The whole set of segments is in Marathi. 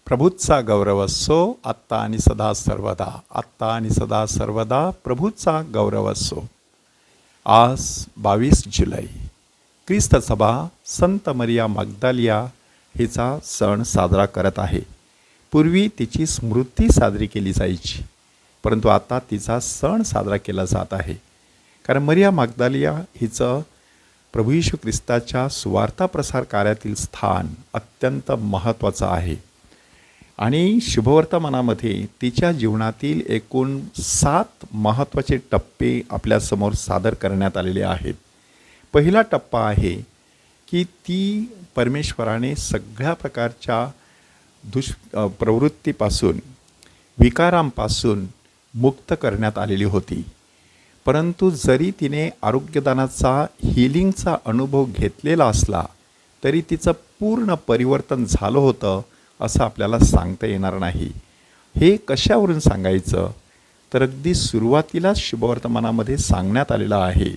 प्रभूचा गौरव असो आत्ता आणि सदा सर्वदा. आत्ता आणि सदा सर्वदा प्रभूचा गौरव असो. आज 22 जुलै ख्रिस्त सभा संत मरिया मग्दलिया हिचा सण साजरा करत आहे. पूर्वी तिची स्मृती साजरी केली जायची, परंतु आता तिचा सण साजरा केला जात आहे. कारण मरिया मग्दलिया हिचं प्रभू येशू ख्रिस्ताच्या सुवार्ता प्रसार कार्यातील स्थान अत्यंत महत्त्वाचं आहे. आणि शुभवर्तमानामध्ये तिच्या जीवनातील एकूण 7 महत्त्वाचे टप्पे आपल्यासमोर सादर करण्यात आलेले आहेत. पहिला टप्पा आहे की ती परमेश्वराने सगळ्या प्रकारच्या प्रवृत्तीपासून, विकारांपासून मुक्त करण्यात आलेली होती. परंतु जरी तिने आरोग्यदानाचा, हिलिंगचा अनुभव घेतलेला असला तरी तिचं पूर्ण परिवर्तन झालं होतं असं आपल्याला सांगता येणार नाही. हे कशावरून सांगायचं तर अगदी सुरुवातीलाच शुभवर्तमानामध्ये सांगण्यात आलेलं आहे.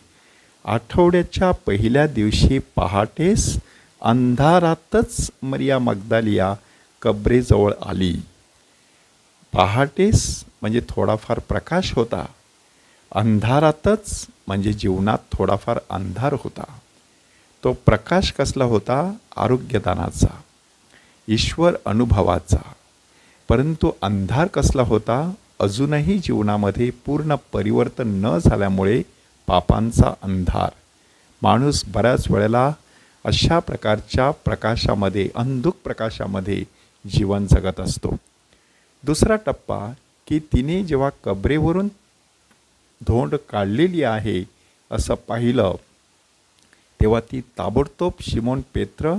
आठवड्याच्या पहिल्या दिवशी पहाटेस अंधारातच मरिया मग्दलिया कबरेजवळ आली. पहाटेस म्हणजे थोडाफार प्रकाश होता, अंधारातच म्हणजे जीवनात थोडाफार अंधार होता. तो प्रकाश कसला होता? आरोग्यदानाचा, ईश्वर अनुभवाचा. परंतु अंधार कसला होता? अजूनही जीवनामध्ये पूर्ण परिवर्तन न झाल्यामुळे पापांचा अंधार. माणूस बऱ्याच वेळेला अशा प्रकारच्या प्रकाशामध्ये, अंधुक प्रकाशामध्ये जीवन जगत असतो. दुसरा टप्पा की तिने जेव्हा कबरेवरून धोंड काढलेली आहे असं पाहिलं, तेव्हा ती ताबडतोब शिमोन पेत्र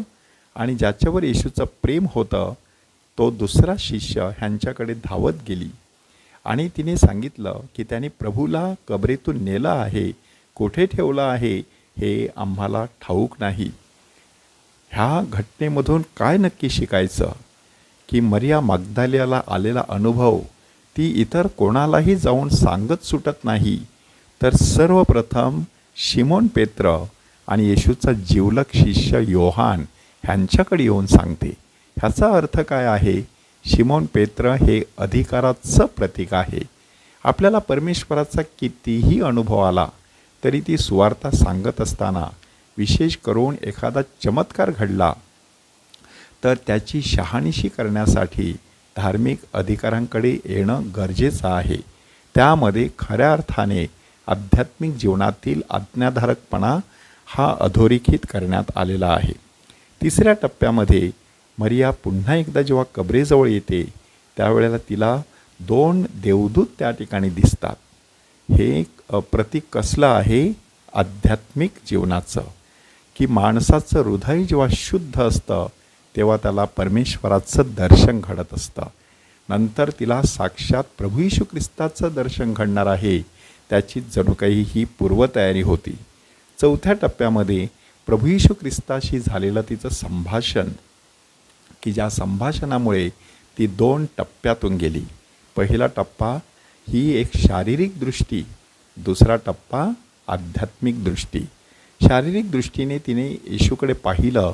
आणि ज्याच्यावर येशूचं प्रेम होतं तो दुसरा शिष्य ह्यांच्याकडे धावत गेली आणि तिने सांगितलं की त्याने प्रभूला कबरेतून नेलं आहे, कुठे ठेवलं आहे हे आम्हाला ठाऊक नाही. ह्या घटनेमधून काय नक्की शिकायचं की मरिया मग्दलियाला आलेला अनुभव ती इतर कोणालाही जाऊन सांगत सुटत नाही, तर सर्वप्रथम शिमोन पेत्र आणि येशूचा जिवलग शिष्य योहान ह्यांच्याकडे येऊन सांगते. ह्याचा अर्थ काय आहे? शिमोन पेत्र हे अधिकाराचं प्रतीक आहे. आपल्याला परमेश्वराचा कितीही अनुभव आला तरी ती सुवार्ता सांगत असताना, विशेष करून एखादा चमत्कार घडला तर त्याची शहानिशी करण्यासाठी धार्मिक अधिकारांकडे येणं गरजेचं आहे. त्यामध्ये खऱ्या अर्थाने आध्यात्मिक जीवनातील आज्ञाधारकपणा हा अधोरेखित करण्यात आलेला आहे. तिसऱ्या टप्प्यामध्ये मरिया पुन्हा एकदा जेव्हा कबरेजवळ येते त्यावेळेला तिला 2 देवदूत त्या ठिकाणी दिसतात. हे प्रतीक कसलं आहे? आध्यात्मिक जीवनाचं, की माणसाचं हृदय जेव्हा शुद्ध असतं तेव्हा त्याला परमेश्वराचं दर्शन घडत असतं. नंतर तिला साक्षात प्रभू येशू ख्रिस्ताचं दर्शन घडणार आहे, त्याची जणू काही ही पूर्वतयारी होती. चौथ्या टप्प्यामध्ये प्रभू येशू ख्रिस्ताशी झालेलं तिचं संभाषण, की ज्या संभाषणामुळे ती 2 टप्प्यातून गेली. पहिला टप्पा ही एक शारीरिक दृष्टी, दुसरा टप्पा आध्यात्मिक दृष्टी. शारीरिक दृष्टीने तिने येशूकडे पाहिलं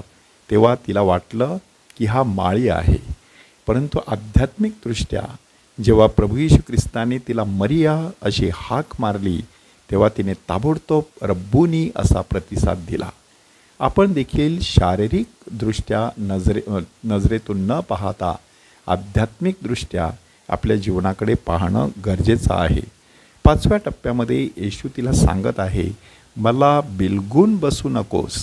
तेव्हा तिला वाटलं की हा माळी आहे. परंतु आध्यात्मिकदृष्ट्या जेव्हा प्रभू येशू ख्रिस्ताने तिला मरिया अशी हाक मारली तेव्हा तिने ताबडतोब रब्बुनी असा प्रतिसाद दिला. आपण देखील शारीरिकदृष्ट्या नजरेतून न पाहता आध्यात्मिकदृष्ट्या आपल्या जीवनाकडे पाहणं गरजेचं आहे. 5व्या टप्प्यामध्ये येशू तिला सांगत आहे, मला बिलगून बसू नकोस,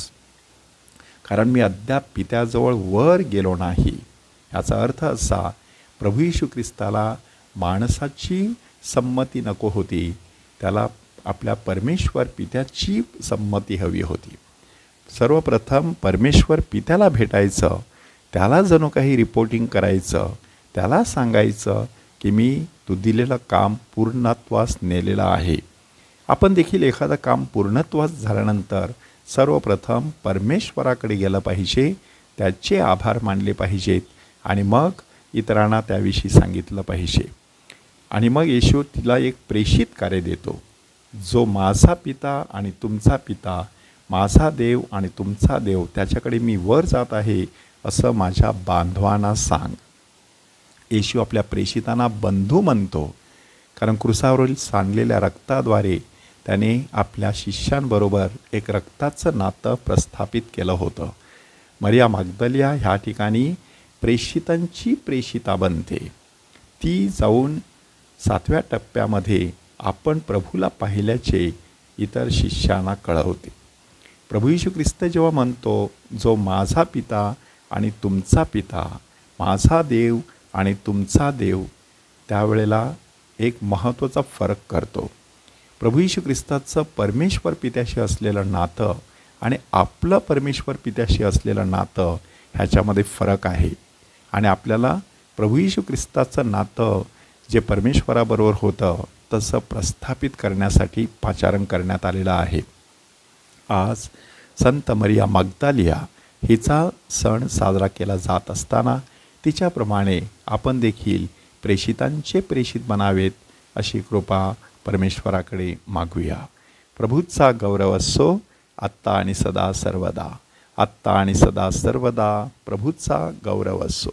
कारण मी अद्याप पित्याजवळ वर गेलो नाही. याचा अर्थ असा, प्रभू येशू ख्रिस्ताला माणसाची संमती नको होती, त्याला आपल्या परमेश्वर पित्याची संमती हवी होती. सर्वप्रथम परमेश्वर पित्याला भेटायचं, त्याला जणू काही रिपोर्टिंग करायचं, त्याला सांगायचं की मी तू दिलेलं काम पूर्णत्वास नेलेलं आहे. आपण देखील एखादं काम पूर्णत्वास झाल्यानंतर सर्वप्रथम परमेश्वराकडे गेलं पाहिजे, त्याचे आभार मानले पाहिजेत आणि मग इतरांना त्याविषयी सांगितलं पाहिजे. आणि मग येशू तिला एक प्रेषित कार्य देतो, जो माझा पिता आणि तुमचा पिता, माझा देव आणि तुमचा देव, त्याच्याकडे मी वर जात आहे असं माझ्या बांधवांना सांग. येशू आपल्या प्रेषितांना बंधू म्हणतो, कारण क्रुसावरील सांडलेल्या रक्ताद्वारे त्याने आपल्या शिष्यांबरोबर एक रक्ताचं नातं प्रस्थापित केलं होतं. मरिया मग्दलिया ह्या ठिकाणी प्रेषितांची प्रेषिता बनते. ती जाऊन 7व्या टप्प्यामध्ये आपण प्रभूला पाहिल्याचे इतर शिष्यांना कळवते. प्रभू येशू ख्रिस्त जेव्हा म्हणतो, जो माझा पिता आणि तुमचा पिता, माझा देव आणि तुमचा देव, त्यावेळेला एक महत्त्वाचा फरक करतो. प्रभू येशू ख्रिस्ताचं परमेश्वर पित्याशी असलेलं नातं आणि आपलं परमेश्वर पित्याशी असलेलं नातं ह्याच्यामध्ये फरक आहे. आणि आपल्याला प्रभू येशू ख्रिस्ताचं नातं जे परमेश्वराबरोबर होतं तसं प्रस्थापित करण्यासाठी पाचारण करण्यात आलेलं आहे. आज संत मरिया मग्दलिया हिचा सण साजरा केला जात असताना तिच्याप्रमाणे आपण देखील प्रेषितांचे प्रेषित बनावेत अशी कृपा परमेश्वराकडे मागूया. प्रभूचा गौरव असो आत्ता आणि सदा सर्वदा. आत्ता आणि सदा सर्वदा प्रभूचा गौरव असो.